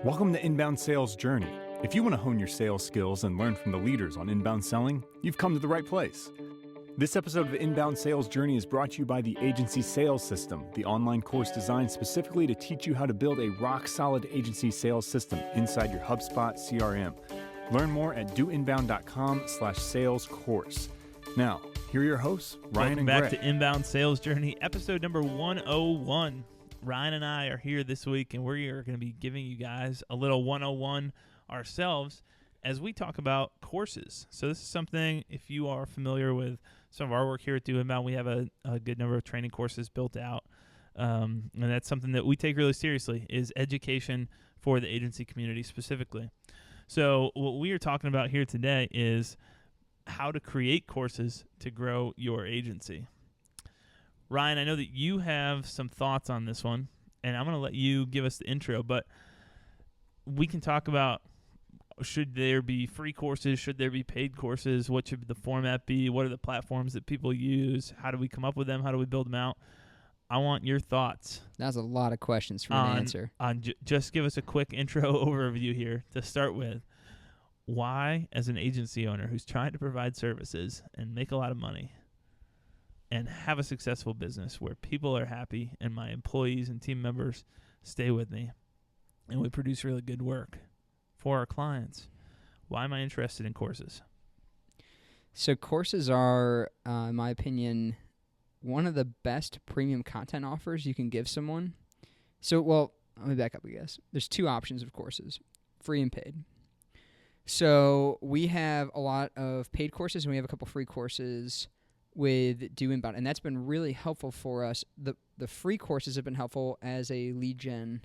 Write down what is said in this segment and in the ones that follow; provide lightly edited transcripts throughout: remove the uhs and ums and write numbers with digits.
Welcome to Inbound Sales Journey. If you want to hone your sales skills and learn from the leaders on inbound selling, you've come to the right place. This episode of Inbound Sales Journey is brought to you by the Agency Sales System, the online course designed specifically to teach you how to build a rock-solid agency sales system inside your HubSpot CRM. Learn more at doinbound.com/sales course. Now, here are your hosts, Ryan and Greg. Welcome back to Inbound Sales Journey, episode number 101. Ryan and I are here this week, and we are going to be giving you guys a little 101 ourselves as we talk about courses. So this is something, if you are familiar with some of our work here at Do Inbound, we have a good number of training courses built out, and that's something that we take really seriously, is education for the agency community specifically. So what we are talking about here today is how to create courses to grow your agency. Ryan, I know that you have some thoughts on this one, and I'm going to let you give us the intro, but we can talk about, should there be free courses? Should there be paid courses? What should the format be? What are the platforms that people use? How do we come up with them? How do we build them out? I want your thoughts. That's a lot of questions for me to answer. Just give us a quick intro overview here to start with. Why, as an agency owner who's trying to provide services and make a lot of money and have a successful business where people are happy and my employees and team members stay with me and we produce really good work for our clients, why am I interested in courses? So courses are, in my opinion, one of the best premium content offers you can give someone. So, well, let me back up, I guess. There's two options of courses, free and paid. So we have a lot of paid courses and we have a couple free courses with Do Inbound, and that's been really helpful for us. The free courses have been helpful as a lead gen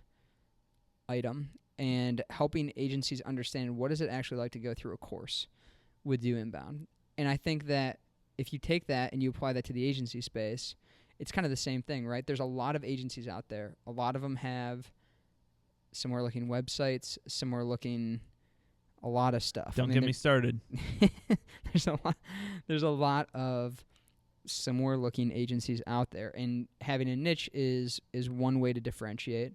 item and helping agencies understand what does it actually like to go through a course with Do Inbound. And I think that if you take that and you apply that to the agency space, it's kind of the same thing, right? There's a lot of agencies out there. A lot of them have similar looking websites, similar looking a lot of stuff. Don't get me started. There's a lot of similar looking agencies out there, and having a niche is one way to differentiate.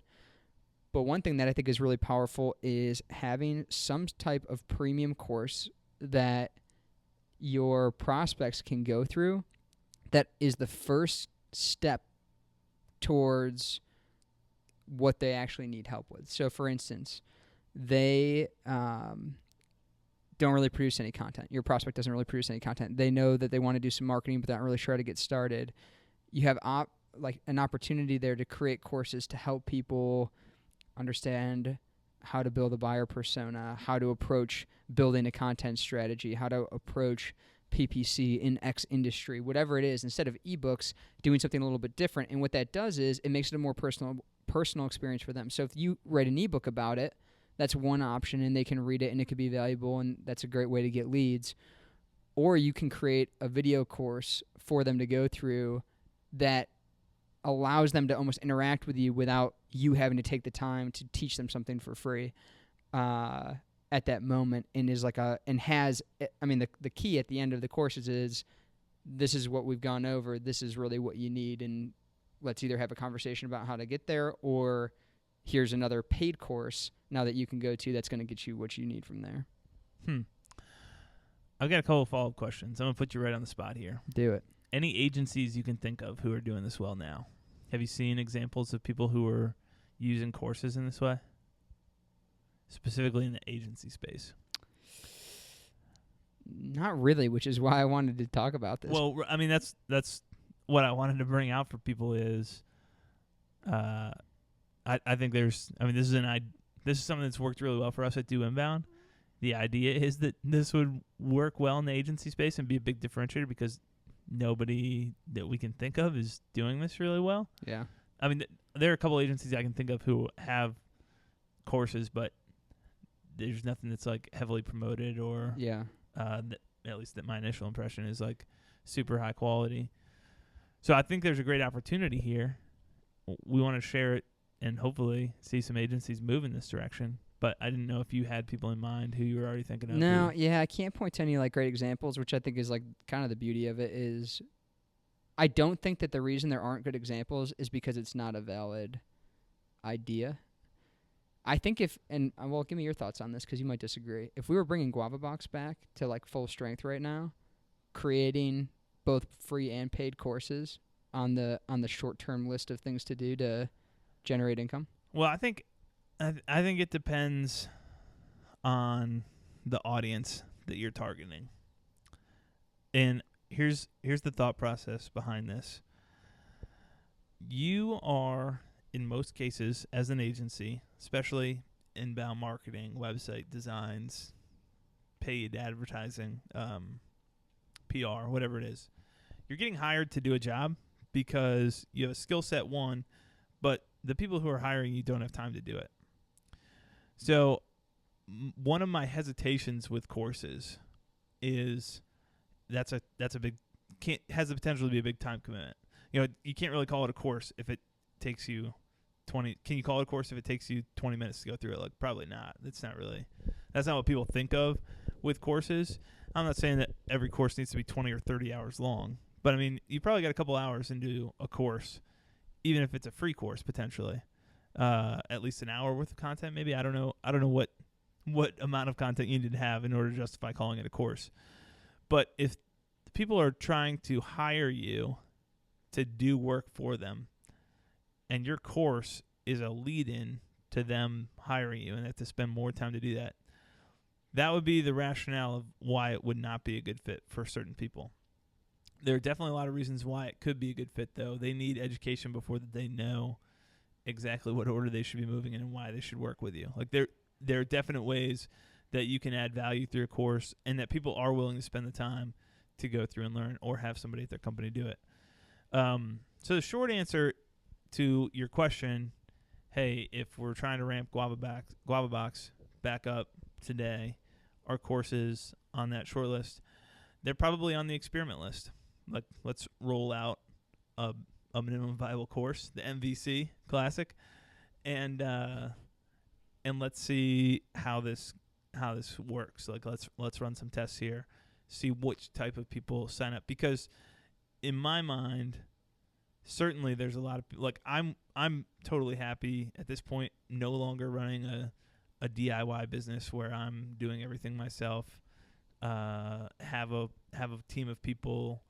But one thing that I think is really powerful is having some type of premium course that your prospects can go through that is the first step towards what they actually need help with. So for instance, they don't really produce any content. Your prospect doesn't really produce any content. They know that they want to do some marketing, but they're not really sure how to get started. You have an opportunity there to create courses to help people understand how to build a buyer persona, how to approach building a content strategy, how to approach PPC in X industry, whatever it is, instead of ebooks, doing something a little bit different. And what that does is it makes it a more personal experience for them. So if you write an ebook about it, that's one option, and they can read it, and it could be valuable, and that's a great way to get leads. Or you can create a video course for them to go through that allows them to almost interact with you without you having to take the time to teach them something for free at that moment, and is the key at the end of the courses is, this is what we've gone over, this is really what you need, and let's either have a conversation about how to get there, or here's another paid course now that you can go to that's going to get you what you need from there. I've got a couple of follow-up questions. I'm going to put you right on the spot here. Do it. Any agencies you can think of who are doing this well now? Have you seen examples of people who are using courses in this way? Specifically in the agency space. Not really, which is why I wanted to talk about this. Well, I mean, that's what I wanted to bring out for people is I think this is something that's worked really well for us at Do Inbound. The idea is that this would work well in the agency space and be a big differentiator because nobody that we can think of is doing this really well. Yeah. I mean, there are a couple agencies I can think of who have courses, but there's nothing that's like heavily promoted or at least that my initial impression is like super high quality. So I think there's a great opportunity here. We want to share it and hopefully see some agencies move in this direction. But I didn't know if you had people in mind who you were already thinking of. No, I can't point to any like great examples, which I think is like kind of the beauty of it is I don't think that the reason there aren't good examples is because it's not a valid idea. I think well, give me your thoughts on this because you might disagree. If we were bringing GuavaBox back to like full strength right now, creating both free and paid courses on the short-term list of things to do to generate income? Well, I think it depends on the audience that you're targeting. And here's the thought process behind this. You are, in most cases, as an agency, especially inbound marketing, website designs, paid advertising, PR, whatever it is, you're getting hired to do a job because you have a skill set, one, but the people who are hiring you don't have time to do it. So one of my hesitations with courses is that's a big has the potential to be a big time commitment. You know, you can't really call it a course if it takes you 20. Can you call it a course if it takes you 20 minutes to go through it? Like, probably not. That's not what people think of with courses. I'm not saying that every course needs to be 20 or 30 hours long, but I mean, you probably got a couple hours into a course, even if it's a free course potentially. At least an hour worth of content, maybe. I don't know what amount of content you need to have in order to justify calling it a course. But if people are trying to hire you to do work for them, and your course is a lead-in to them hiring you, and they have to spend more time to do that, that would be the rationale of why it would not be a good fit for certain people. There are definitely a lot of reasons why it could be a good fit, though. They need education before they know exactly what order they should be moving in and why they should work with you. Like, there are definite ways that you can add value through a course and that people are willing to spend the time to go through and learn or have somebody at their company do it. So the short answer to your question, hey, if we're trying to ramp GuavaBox back up today, our courses on that short list, they're probably on the experiment list. Like, let's roll out a minimum viable course, the MVC Classic, and let's see how this works. Like, let's run some tests here, see which type of people sign up. Because in my mind, certainly there's a lot of like I'm totally happy at this point, no longer running a DIY business where I'm doing everything myself. Have a team of people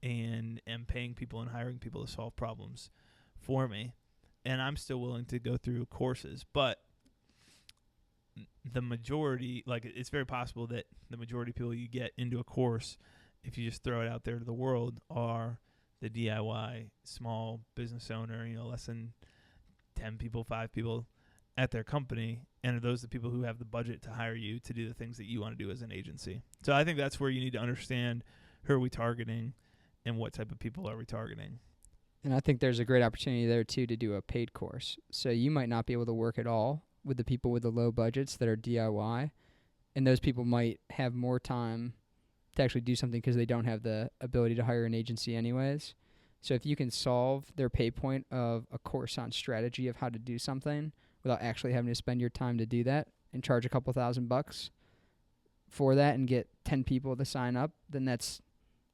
and am paying people and hiring people to solve problems for me, and I'm still willing to go through courses. But the majority, like, it's very possible that the majority of people you get into a course, if you just throw it out there to the world, are the DIY small business owner, less than 10 people, 5 people at their company, and are those the people who have the budget to hire you to do the things that you want to do as an agency. So I think that's where you need to understand who are we targeting and what type of people are we targeting. And I think there's a great opportunity there, too, to do a paid course. So you might not be able to work at all with the people with the low budgets that are DIY, and those people might have more time to actually do something because they don't have the ability to hire an agency anyways. So if you can solve their pay point of a course on strategy of how to do something without actually having to spend your time to do that and charge a couple $1,000 for that and get 10 people to sign up, then that's,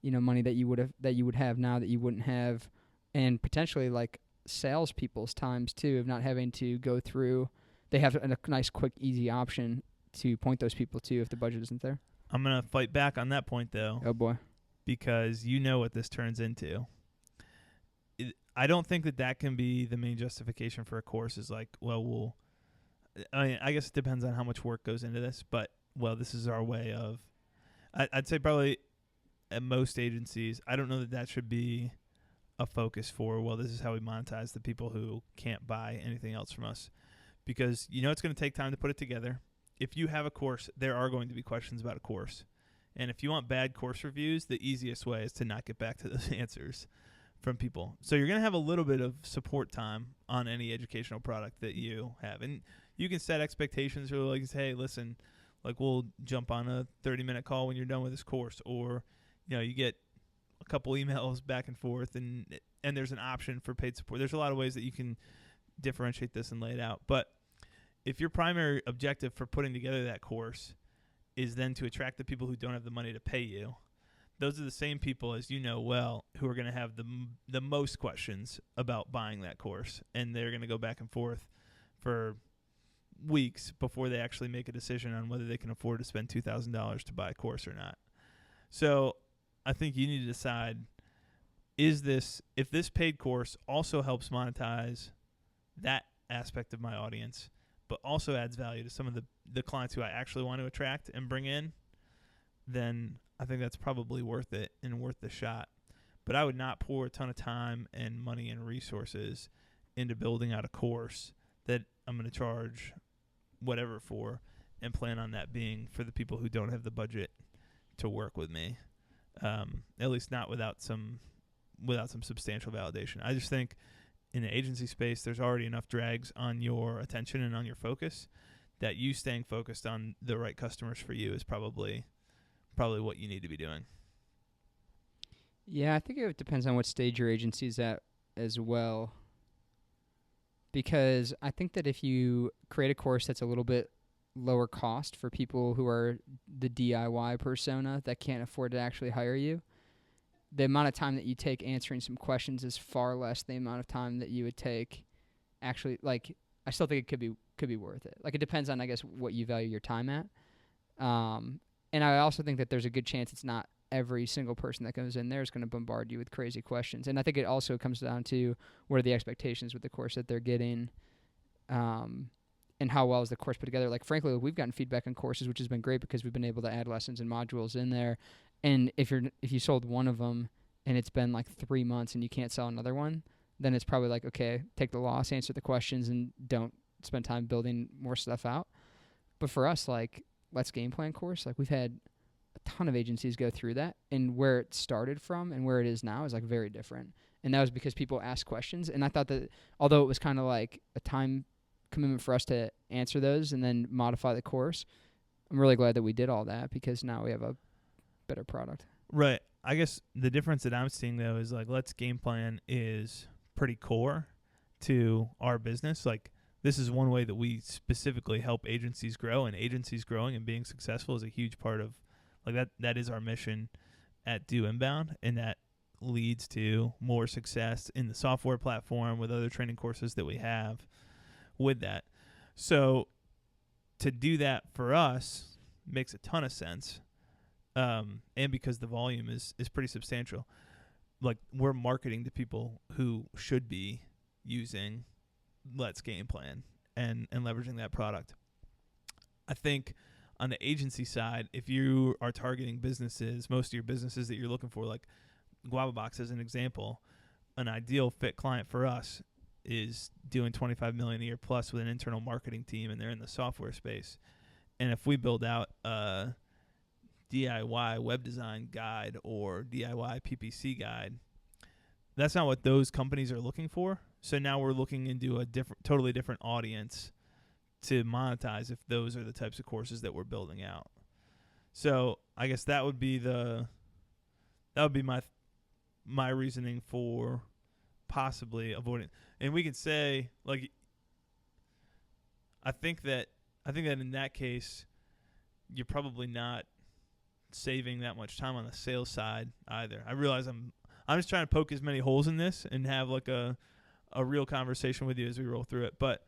money that you would have now that you wouldn't have, and potentially like salespeople's times too, of not having to go through. They have a nice, quick, easy option to point those people to if the budget isn't there. I'm going to fight back on that point, though. Oh, boy. Because you know what this turns into. I don't think that can be the main justification for a course is like, well, I guess it depends on how much work goes into this, but, this is our way of, I'd say probably at most agencies, I don't know that should be a focus for, this is how we monetize the people who can't buy anything else from us. Because it's going to take time to put it together. If you have a course, there are going to be questions about a course. And if you want bad course reviews, the easiest way is to not get back to those answers from people. So you're going to have a little bit of support time on any educational product that you have. And you can set expectations, or like, hey, listen, like, we'll jump on a 30-minute call when you're done with this course. Or, you get a couple emails back and forth, and there's an option for paid support. There's a lot of ways that you can differentiate this and lay it out. But if your primary objective for putting together that course is then to attract the people who don't have the money to pay you, those are the same people, as who are going to have the most questions about buying that course, and they're going to go back and forth for weeks before they actually make a decision on whether they can afford to spend $2,000 to buy a course or not. So I think you need to decide, if this paid course also helps monetize that aspect of my audience, but also adds value to some of the clients who I actually want to attract and bring in, then I think that's probably worth it and worth the shot. But I would not pour a ton of time and money and resources into building out a course that I'm going to charge whatever for and plan on that being for the people who don't have the budget to work with me, at least not without some substantial validation. I just think in the agency space, there's already enough drags on your attention and on your focus that you staying focused on the right customers for you is probably what you need to be doing. Yeah, I think it depends on what stage your agency's at as well. Because I think that if you create a course that's a little bit lower cost for people who are the DIY persona that can't afford to actually hire you, the amount of time that you take answering some questions is far less than the amount of time that you would take actually, like, I still think it could be worth it. Like, it depends on, I guess, what you value your time at. And I also think that there's a good chance it's not every single person that goes in there is going to bombard you with crazy questions. And I think it also comes down to what are the expectations with the course that they're getting, and how well is the course put together. Like, frankly, we've gotten feedback on courses, which has been great because we've been able to add lessons and modules in there. And if you sold one of them and it's been like 3 months and you can't sell another one, then it's probably like, okay, take the loss, answer the questions, and don't spend time building more stuff out. But for us, like, Let's Game Plan course, like, we've had a ton of agencies go through that, and where it started from and where it is now is like very different. And that was because people asked questions. And I thought that although it was kind of like a time commitment for us to answer those and then modify the course, I'm really glad that we did all that because now we have a better product. Right. I guess the difference that I'm seeing, though, is like Let's Game Plan is pretty core to our business. Like, this is one way that we specifically help agencies grow, and agencies growing and being successful is a huge part of, like, that is our mission at Do Inbound, and that leads to more success in the software platform with other training courses that we have with that. So to do that for us makes a ton of sense. And because the volume is pretty substantial. Like, we're marketing to people who should be using Let's Game Plan and leveraging that product. I think on the agency side, if you are targeting businesses, most of your businesses that you're looking for, like GuavaBox as an example, an ideal fit client for us is doing $25 million a year plus with an internal marketing team, and they're in the software space. And if we build out a DIY web design guide or DIY PPC guide, that's not what those companies are looking for. So now we're looking into a totally different audience to monetize if those are the types of courses that we're building out. So I guess that would be my reasoning for possibly avoiding. And we could say, like, I think that in that case, you're probably not saving that much time on the sales side either. I realize I'm just trying to poke as many holes in this and have like a real conversation with you as we roll through it. But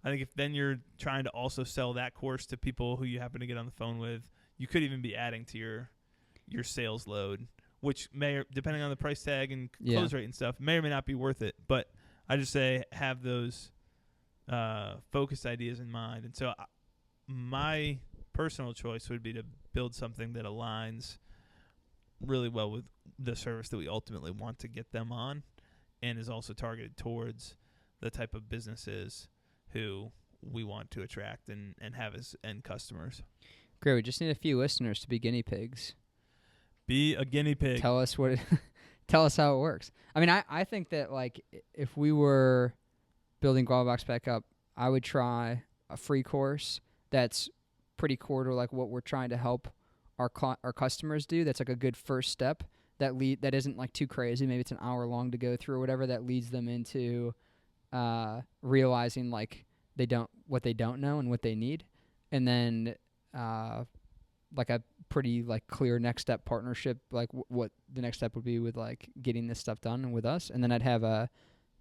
I think if then you're trying to also sell that course to people who you happen to get on the phone with, you could even be adding to your sales load, which may, depending on the price tag and close rate and stuff, may or may not be worth it. But I just say have those focused ideas in mind. And so my personal choice would be to build something that aligns really well with the service that we ultimately want to get them on, and is also targeted towards the type of businesses who we want to attract and have as end customers. Great. We just need a few listeners to be guinea pigs. Be a guinea pig. Tell us tell us how it works. I mean, I think that, like, if we were building GuavaBox back up, I would try a free course that's pretty core to like what we're trying to help our customers do. That's like a good first step that isn't like too crazy. Maybe it's an hour long to go through or whatever, that leads them into realizing like what they don't know and what they need. And then like a pretty like clear next step partnership, like what the next step would be with like getting this stuff done with us. And then I'd have a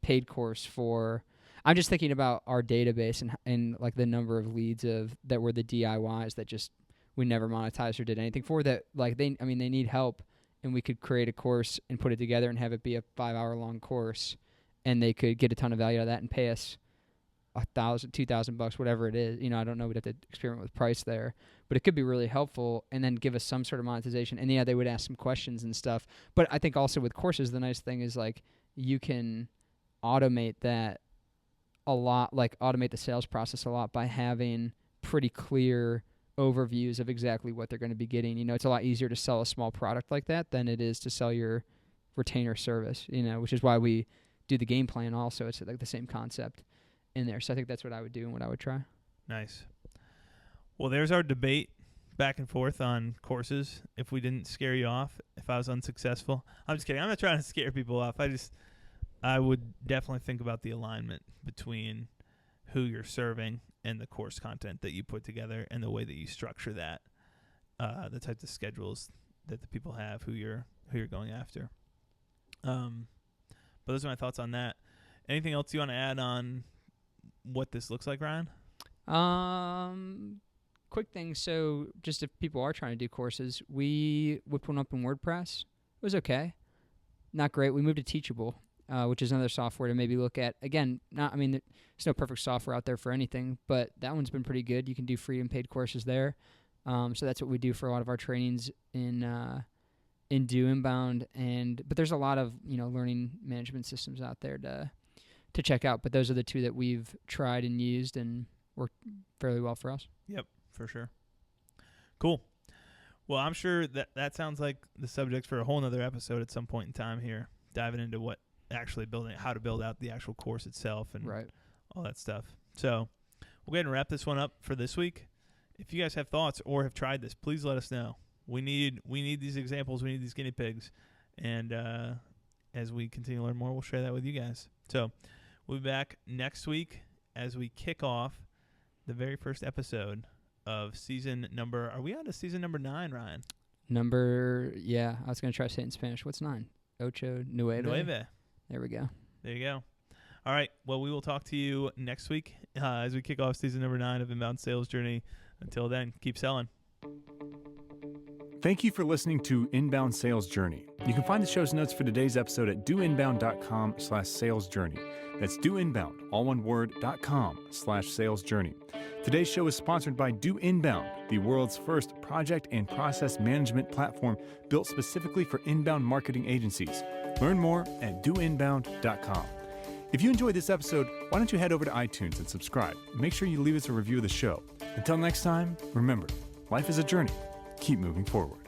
paid course for, I'm just thinking about our database and like the number of leads that were the DIYs that just we never monetized or did anything for, that like they need help, and we could create a course and put it together and have it be a 5-hour long course, and they could get a ton of value out of that and pay us $1,000, $2,000, whatever it is. I don't know. We'd have to experiment with price there, but it could be really helpful, and then give us some sort of monetization. And they would ask some questions and stuff. But I think also with courses, the nice thing is like you can automate that a lot, like automate the sales process a lot by having pretty clear overviews of exactly what they're going to be getting. It's a lot easier to sell a small product like that than it is to sell your retainer service, which is why we do the game plan also. It's like the same concept in there. So I think that's what I would do and what I would try. Nice. Well, there's our debate back and forth on courses. If we didn't scare you off, if I was unsuccessful, I'm just kidding. I'm not trying to scare people off. I would definitely think about the alignment between who you're serving and the course content that you put together and the way that you structure that, the types of schedules that the people have, who you're going after. But those are my thoughts on that. Anything else you want to add on what this looks like, Ryan? Quick thing. So just if people are trying to do courses, we whipped one up in WordPress. It was okay. Not great. We moved to Teachable, which is another software to maybe look at. Again, there's no perfect software out there for anything, but that one's been pretty good. You can do free and paid courses there. So that's what we do for a lot of our trainings in Do Inbound. But there's a lot of, learning management systems out there to check out. But those are the two that we've tried and used and worked fairly well for us. Yep, for sure. Cool. Well, I'm sure that sounds like the subject for a whole nother episode at some point in time here, diving into what actually how to build out the actual course itself and all that stuff. So we'll go ahead and wrap this one up for this week. If you guys have thoughts or have tried this, please let us know. We need these examples. We need these guinea pigs. And as we continue to learn more, we'll share that with you guys. So we'll be back next week as we kick off the very first episode of season number. Are we on to season number 9, Ryan? I was going to try to say it in Spanish. What's 9? Ocho nueve. There we go. There you go. All right. Well, we will talk to you next week as we kick off season number 9 of Inbound Sales Journey. Until then, keep selling. Thank you for listening to Inbound Sales Journey. You can find the show's notes for today's episode at doinbound.com/salesjourney. That's doinbound, all one word, .com/salesjourney. Today's show is sponsored by Do Inbound, the world's first project and process management platform built specifically for inbound marketing agencies. Learn more at doinbound.com. If you enjoyed this episode, why don't you head over to iTunes and subscribe? Make sure you leave us a review of the show. Until next time, remember, life is a journey. Keep moving forward.